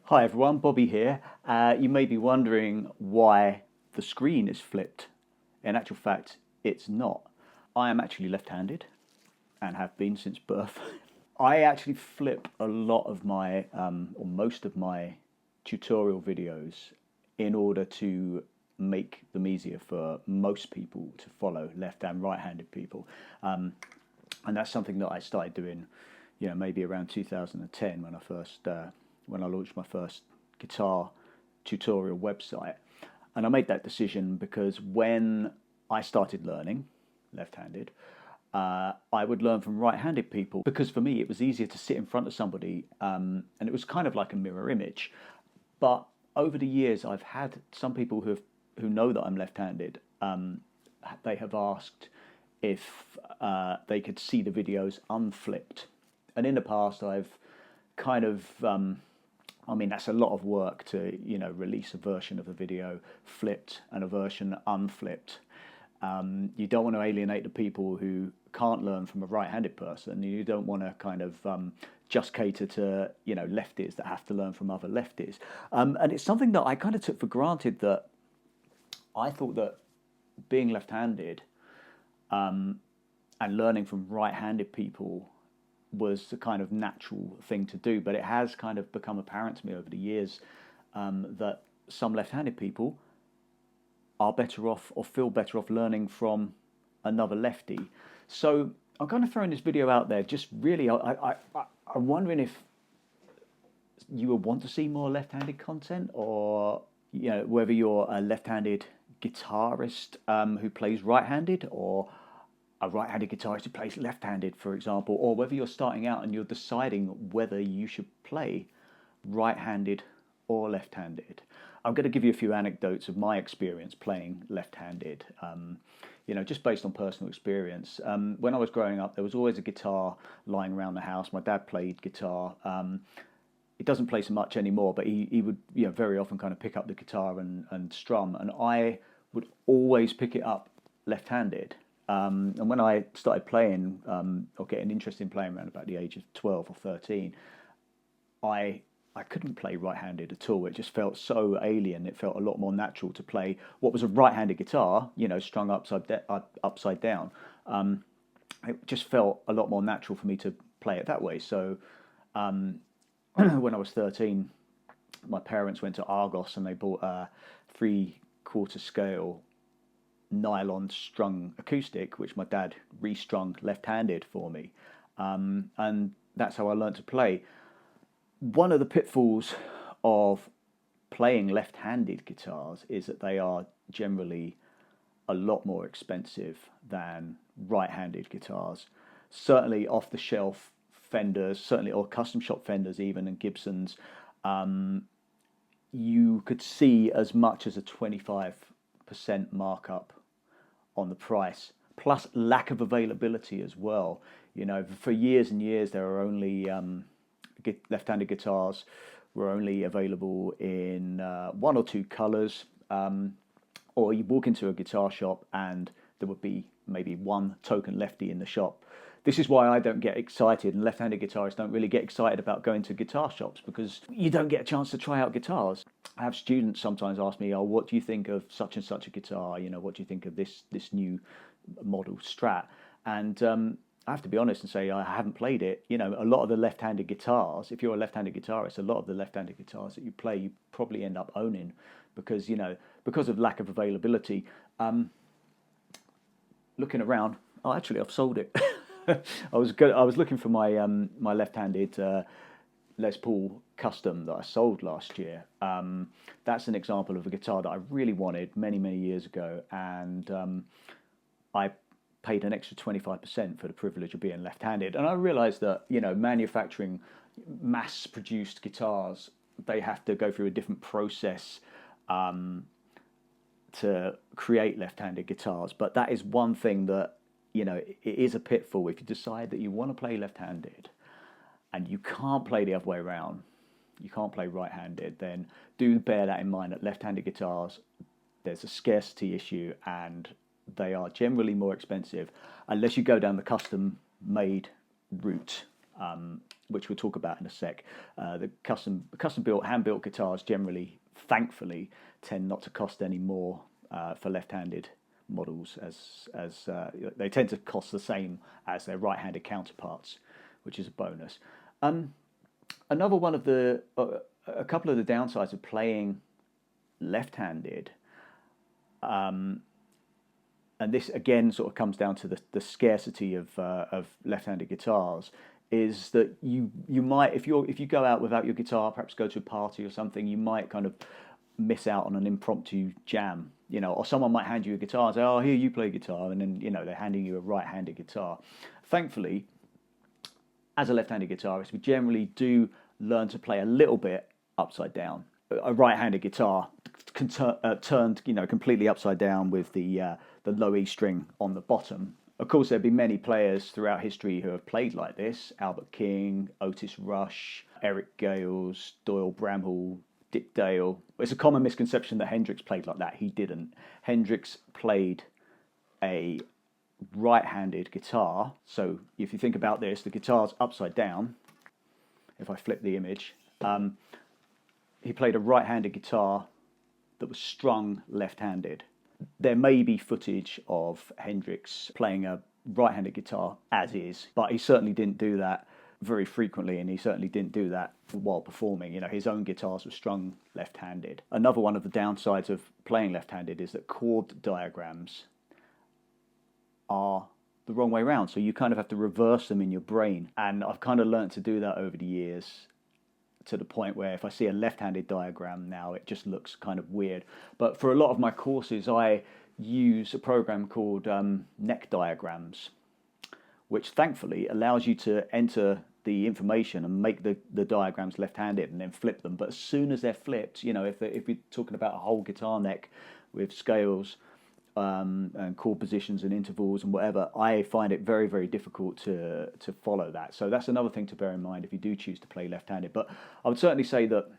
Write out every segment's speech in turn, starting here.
Hi everyone, Bobby here. You may be wondering why the screen is flipped. In actual fact, it's not. I am actually left-handed and have been since birth. I actually flip a lot of my, or most of my tutorial videos in order to make them easier for most people to follow, left and right-handed people. And that's something that I started doing, maybe around 2010 when I launched my first guitar tutorial website. And I made that decision because when I started learning left-handed, I would learn from right-handed people because for me it was easier to sit in front of somebody, and it was kind of like a mirror image. But over the years, I've had some people who know that I'm left-handed. They have asked if they could see the videos unflipped, and in the past I've kind of that's a lot of work to release a version of the video flipped and a version unflipped. You don't want to alienate the people who can't learn from a right-handed person. You don't want to kind of just cater to lefties that have to learn from other lefties. And it's something that I kind of took for granted, that I thought that being left-handed and learning from right-handed people was the kind of natural thing to do. But it has kind of become apparent to me over the years that some left-handed people are better off or feel better off learning from another lefty. So I'm kind of throwing this video out there, just really, I'm wondering if you would want to see more left-handed content, or whether you're a left-handed guitarist who plays right-handed, or a right-handed guitarist who plays left-handed, for example, or whether you're starting out and you're deciding whether you should play right-handed or left-handed. I'm going to give you a few anecdotes of my experience playing left-handed, just based on personal experience. When I was growing up, there was always a guitar lying around the house. My dad played guitar. He doesn't play so much anymore, but he would very often kind of pick up the guitar and strum, and I would always pick it up left-handed. And when I started playing, or getting interested in playing around about the age of 12 or 13, I couldn't play right-handed at all. It just felt so alien. It felt a lot more natural to play what was a right-handed guitar, strung upside down. It just felt a lot more natural for me to play it that way. So when I was 13, my parents went to Argos and they bought a 3/4 scale nylon strung acoustic, which my dad restrung left-handed for me. And that's how I learned to play. One of the pitfalls of playing left-handed guitars is that they are generally a lot more expensive than right-handed guitars. Certainly off-the-shelf Fenders, or custom shop Fenders even, and Gibsons, you could see as much as a 25% markup on the price, plus lack of availability as well. For years and years there are only left-handed guitars were only available in one or two colours, or you walk into a guitar shop and there would be maybe one token lefty in the shop. This is why I don't get excited, and left-handed guitarists don't really get excited about going to guitar shops, because you don't get a chance to try out guitars. I have students sometimes ask me, "Oh, what do you think of such and such a guitar? What do you think of this new model Strat?" And I have to be honest and say I haven't played it. A lot of the left-handed guitars, if you're a left-handed guitarist, a lot of the left-handed guitars that you play, you probably end up owning because of lack of availability. Looking around, actually I've sold it. I was looking for my my left-handed Les Paul Custom that I sold last year. That's an example of a guitar that I really wanted many years ago, and I paid an extra 25% for the privilege of being left-handed. And I realized that manufacturing mass-produced guitars, they have to go through a different process to create left-handed guitars. But that is one thing that it is a pitfall. If you decide that you want to play left-handed and you can't play the other way around, you can't play right-handed, then do bear that in mind, that left-handed guitars, there's a scarcity issue, and they are generally more expensive unless you go down the custom-made route. which we'll talk about in a sec. The custom built, hand built guitars generally, thankfully, tend not to cost any more for left-handed models, as they tend to cost the same as their right-handed counterparts, which is a bonus. Another one of a couple of the downsides of playing left-handed, and this again sort of comes down to the scarcity of left-handed guitars, is that you might, if you go out without your guitar, perhaps go to a party or something, you might kind of miss out on an impromptu jam, or someone might hand you a guitar and say, "Oh, here, you play guitar," and then they're handing you a right-handed guitar. Thankfully, as a left-handed guitarist, we generally do learn to play a little bit upside down. A right-handed guitar turned completely upside down with the low E string on the bottom. Of course, there'd be many players throughout history who have played like this: Albert King, Otis Rush, Eric Gales, Doyle Bramhall, Dick Dale. It's a common misconception that Hendrix played like that. He didn't. Hendrix played a right-handed guitar. So if you think about this, the guitar's upside down. If I flip the image, he played a right-handed guitar that was strung left-handed. There may be footage of Hendrix playing a right-handed guitar as is, but he certainly didn't do that very frequently, and he certainly didn't do that while performing. His own guitars were strung left-handed. Another one of the downsides of playing left-handed is that chord diagrams are the wrong way around, so you kind of have to reverse them in your brain, and I've kind of learned to do that over the years, to the point where if I see a left-handed diagram now, it just looks kind of weird. But for a lot of my courses, I use a program called neck diagrams, which thankfully allows you to enter the information and make the diagrams left-handed and then flip them. But as soon as they're flipped, if we're talking about a whole guitar neck with scales and chord positions and intervals and whatever, I find it very, very difficult to follow that. So that's another thing to bear in mind if you do choose to play left-handed. But I would certainly say that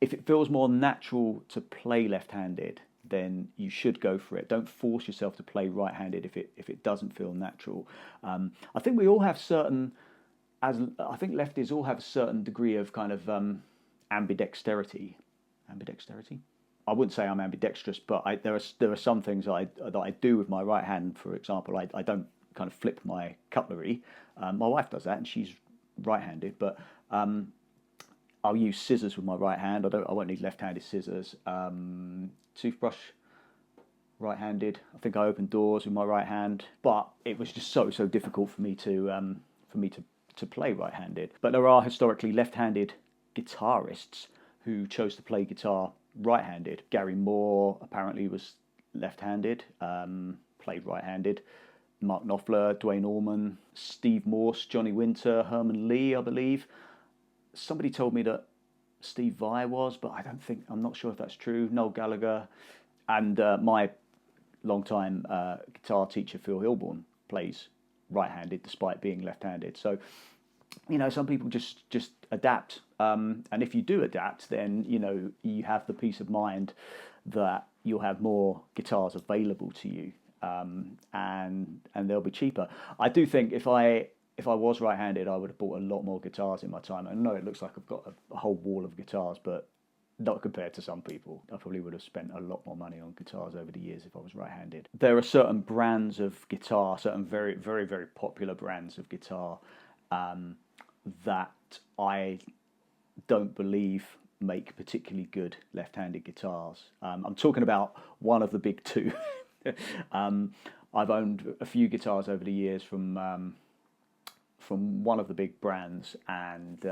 if it feels more natural to play left-handed, then you should go for it. Don't force yourself to play right-handed if it doesn't feel natural. I think we all have I think lefties all have a certain degree of kind of ambidexterity. Ambidexterity? I wouldn't say I'm ambidextrous, but there are some things that I do with my right hand. For example, I don't kind of flip my cutlery. My wife does that, and she's right-handed, but I'll use scissors with my right hand. I won't need left-handed scissors. Toothbrush, right-handed. I think I open doors with my right hand, but it was just so difficult for me to play right-handed. But there are historically left-handed guitarists who chose to play guitar right-handed. Gary Moore apparently was left-handed, played right-handed. Mark Knopfler, Duane Allman, Steve Morse, Johnny Winter, Herman Lee, I believe. Somebody told me that Steve Vai was, but I'm not sure if that's true. Noel Gallagher, and my longtime guitar teacher Phil Hilborn plays right-handed despite being left-handed. So, some people just adapt, and if you do adapt, then you have the peace of mind that you'll have more guitars available to you, and they'll be cheaper. I do think if I was right-handed, I would have bought a lot more guitars in my time. I know it looks like I've got a whole wall of guitars, but not compared to some people. I probably would have spent a lot more money on guitars over the years if I was right-handed. There are certain brands of guitar, certain very, very, very popular brands of guitar that I don't believe make particularly good left-handed guitars. I'm talking about one of the big two. I've owned a few guitars over the years from one of the big brands, and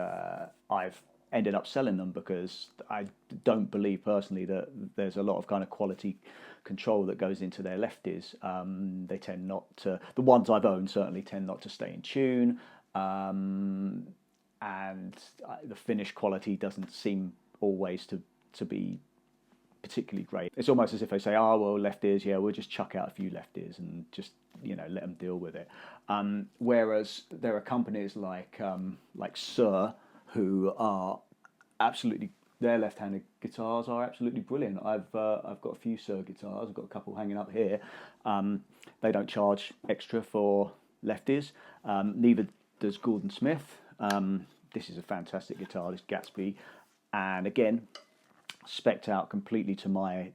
I've ended up selling them because I don't believe personally that there's a lot of kind of quality control that goes into their lefties. They tend not to, the ones I've owned certainly tend not to stay in tune, and the finish quality doesn't seem always to be particularly great. It's almost as if they say, "Oh well, left ears, yeah, we'll just chuck out a few left ears and just let them deal with it." Whereas there are companies like Sir, who are absolutely, their left-handed guitars are absolutely brilliant. I've got a few Sir guitars. I've got a couple hanging up here. They don't charge extra for lefties. Neither there's Gordon Smith. This is a fantastic guitar, this Gatsby, and again, spec'd out completely to my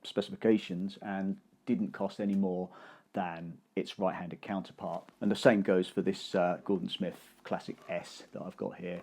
specifications and didn't cost any more than its right-handed counterpart. And the same goes for this Gordon Smith Classic S that I've got here.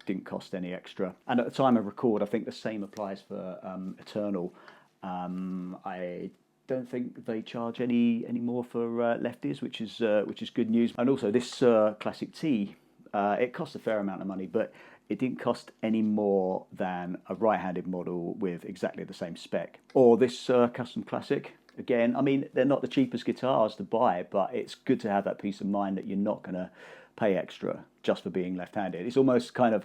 Didn't cost any extra. And at the time of record, I think the same applies for Eternal. I don't think they charge any more for lefties, which is good news. And also this Classic T, it cost a fair amount of money, but it didn't cost any more than a right-handed model with exactly the same spec. Or this Custom Classic. Again, I mean, they're not the cheapest guitars to buy, but it's good to have that peace of mind that you're not going to pay extra just for being left-handed. It's almost kind of,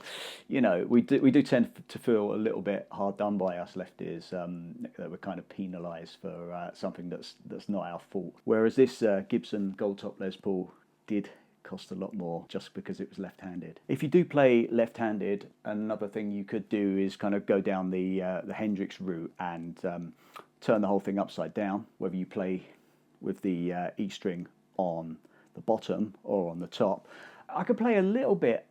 you know, we do tend to feel a little bit hard done by us lefties, that we're kind of penalised for something that's not our fault. Whereas this Gibson Gold Top Les Paul did cost a lot more just because it was left-handed. If you do play left-handed, another thing you could do is kind of go down the Hendrix route and turn the whole thing upside down, whether you play with the E string on the bottom or on the top. I could play a little bit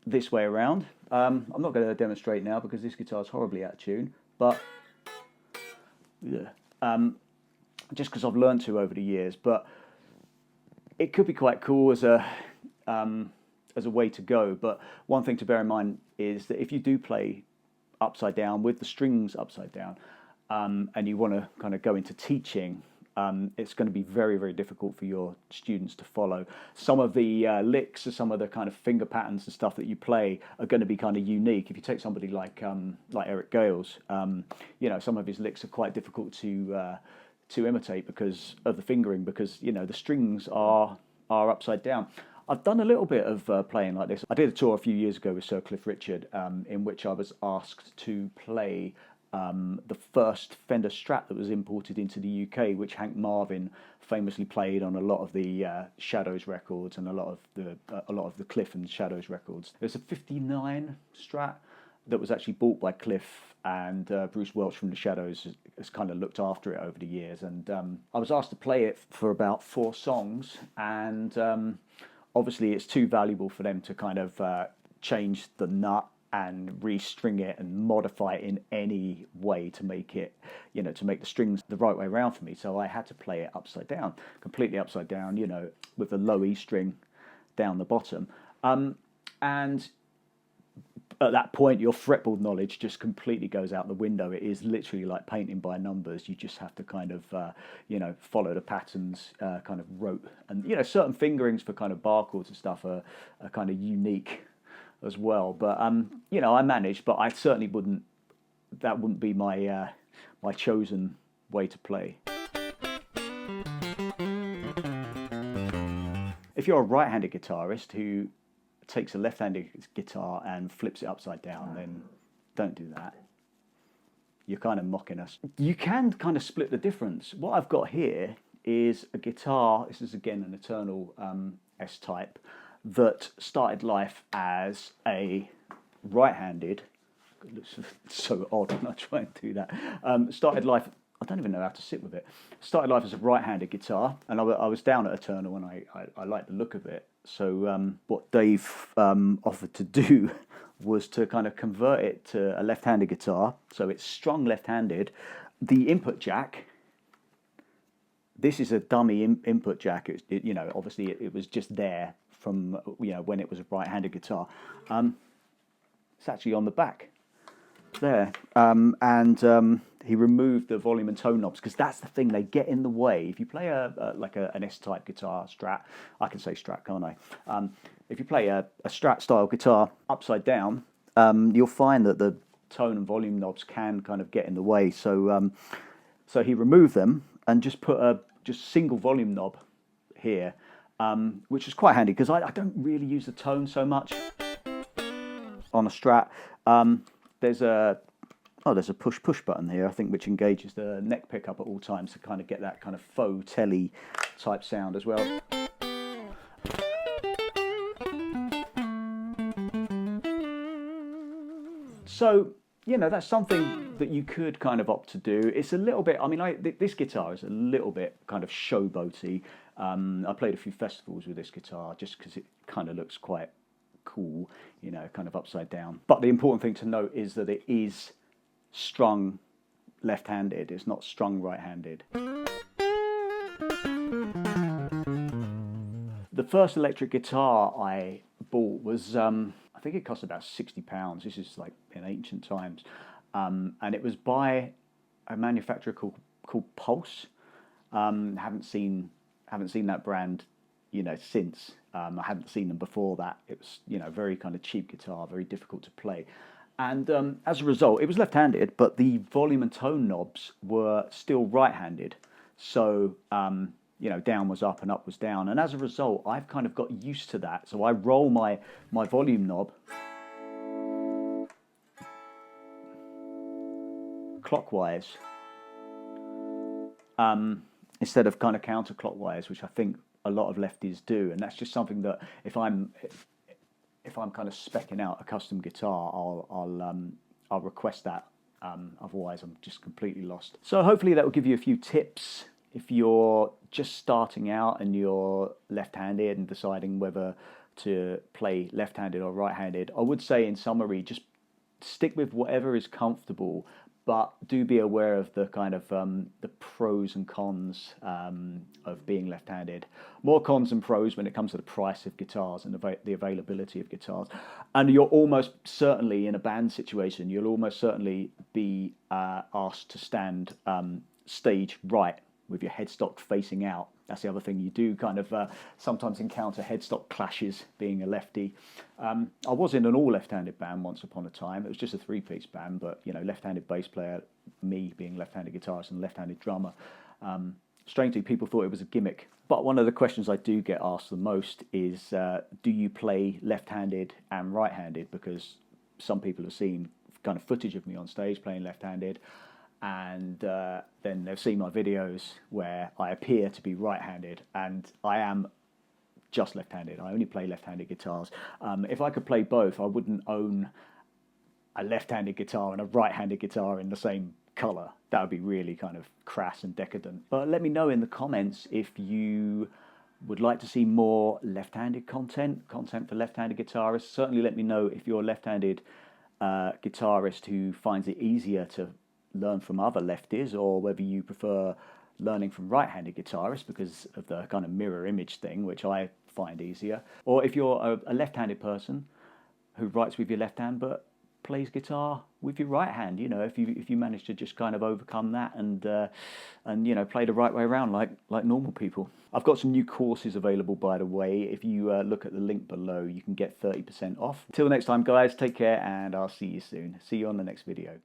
this way around. I'm not going to demonstrate now because this guitar is horribly out of tune, but yeah, just because I've learned to over the years, but it could be quite cool as a way to go. But one thing to bear in mind is that if you do play upside down with the strings upside down, and you want to kind of go into teaching, it's going to be very, very difficult for your students to follow. Some of the licks or some of the kind of finger patterns and stuff that you play are going to be kind of unique. If you take somebody like Eric Gales, you know, some of his licks are quite difficult to imitate because of the fingering, because, you know, the strings are upside down. I've done a little bit of playing like this. I did a tour a few years ago with Sir Cliff Richard, in which I was asked to play the first Fender Strat that was imported into the UK, which Hank Marvin famously played on a lot of the Shadows records and a lot of the Cliff and Shadows records. There's a '59 Strat that was actually bought by Cliff, and Bruce Welch from the Shadows has kind of looked after it over the years. And I was asked to play it for about 4 songs, and obviously it's too valuable for them to kind of change the nut and restring it and modify it in any way to make it, you know, to make the strings the right way around for me. So I had to play it upside down, completely upside down, you know, with the low E string down the bottom. And at that point, your fretboard knowledge just completely goes out the window. It is literally like painting by numbers. You just have to kind of, you know, follow the patterns kind of rote. And, you know, certain fingerings for kind of bar chords and stuff are kind of unique as well. But, you know, I managed, but I certainly wouldn't, that wouldn't be my, my chosen way to play. If you're a right-handed guitarist who takes a left-handed guitar and flips it upside down, then don't do that. You're kind of mocking us. You can kind of split the difference. What I've got here is a guitar, this is again an Eternal S-type, that started life as a right-handed, it looks so odd when I try and do that, started life, I don't even know how to sit with it, started life as a right-handed guitar, and I was down at Eternal and I liked the look of it. So what Dave offered to do was to kind of convert it to a left-handed guitar, so it's strung left-handed. The input jack, this is a dummy input jack. You know, obviously it was just there from, you know, when it was a right-handed guitar. It's actually on the back there, and he removed the volume and tone knobs because that's the thing, they get in the way. If you play like an S-type guitar, Strat, I can say Strat, can't I? If you play a Strat style guitar upside down, you'll find that the tone and volume knobs can kind of get in the way. So so he removed them and just put a single volume knob here, which is quite handy because I don't really use the tone so much on a Strat. There's a push button here, I think, which engages the neck pickup at all times to kind of get that kind of faux telly type sound as well. So, you know, that's something that you could kind of opt to do. It's a little bit, I mean, this guitar is a little bit kind of showboaty. I played a few festivals with this guitar just because it kind of looks quite cool, you know, kind of upside down. But the important thing to note is that it is strung left-handed. It's not strung right-handed. The first electric guitar I bought was, I think it cost about £60. This is like in ancient times. And it was by a manufacturer called Pulse. Haven't seen that brand, you know, since. I hadn't seen them before that. It was, you know, very kind of cheap guitar, very difficult to play. And as a result, it was left-handed, but the volume and tone knobs were still right-handed. So, you know, down was up and up was down. And as a result, I've kind of got used to that. So I roll my volume knob clockwise instead of kind of counterclockwise, which I think a lot of lefties do. And that's just something that if I'm kind of speccing out a custom guitar, I'll request that. Otherwise, I'm just completely lost. So hopefully that will give you a few tips if you're just starting out and you're left-handed and deciding whether to play left-handed or right-handed. I would say in summary, just stick with whatever is comfortable, but do be aware of the kind of the pros and cons of being left-handed. More cons than pros when it comes to the price of guitars and the availability of guitars. And you're almost certainly in a band situation, you'll almost certainly be asked to stand stage right with your headstock facing out. That's the other thing. You do kind of sometimes encounter headstock clashes being a lefty. I was in an all left-handed band once upon a time. It was just a three-piece band, but you know, left-handed bass player, me being left-handed guitarist and left-handed drummer. Strangely, people thought it was a gimmick. But one of the questions I do get asked the most is, do you play left-handed and right-handed? Because some people have seen kind of footage of me on stage playing left-handed, and then they've seen my videos where I appear to be right-handed, and I am just left-handed. I only play left-handed guitars. If I could play both, I wouldn't own a left-handed guitar and a right-handed guitar in the same colour. That would be really kind of crass and decadent. But let me know in the comments if you would like to see more left-handed content for left-handed guitarists. Certainly let me know if you're a left-handed guitarist who finds it easier to learn from other lefties, or whether you prefer learning from right-handed guitarists because of the kind of mirror image thing, which I find easier. Or if you're a left-handed person who writes with your left hand but plays guitar with your right hand, you know, if you manage to just kind of overcome that and you know, play the right way around like normal people. I've got some new courses available, by the way. If you look at the link below, you can get 30% off. Till next time, guys, take care, and I'll see you soon. See you on the next video.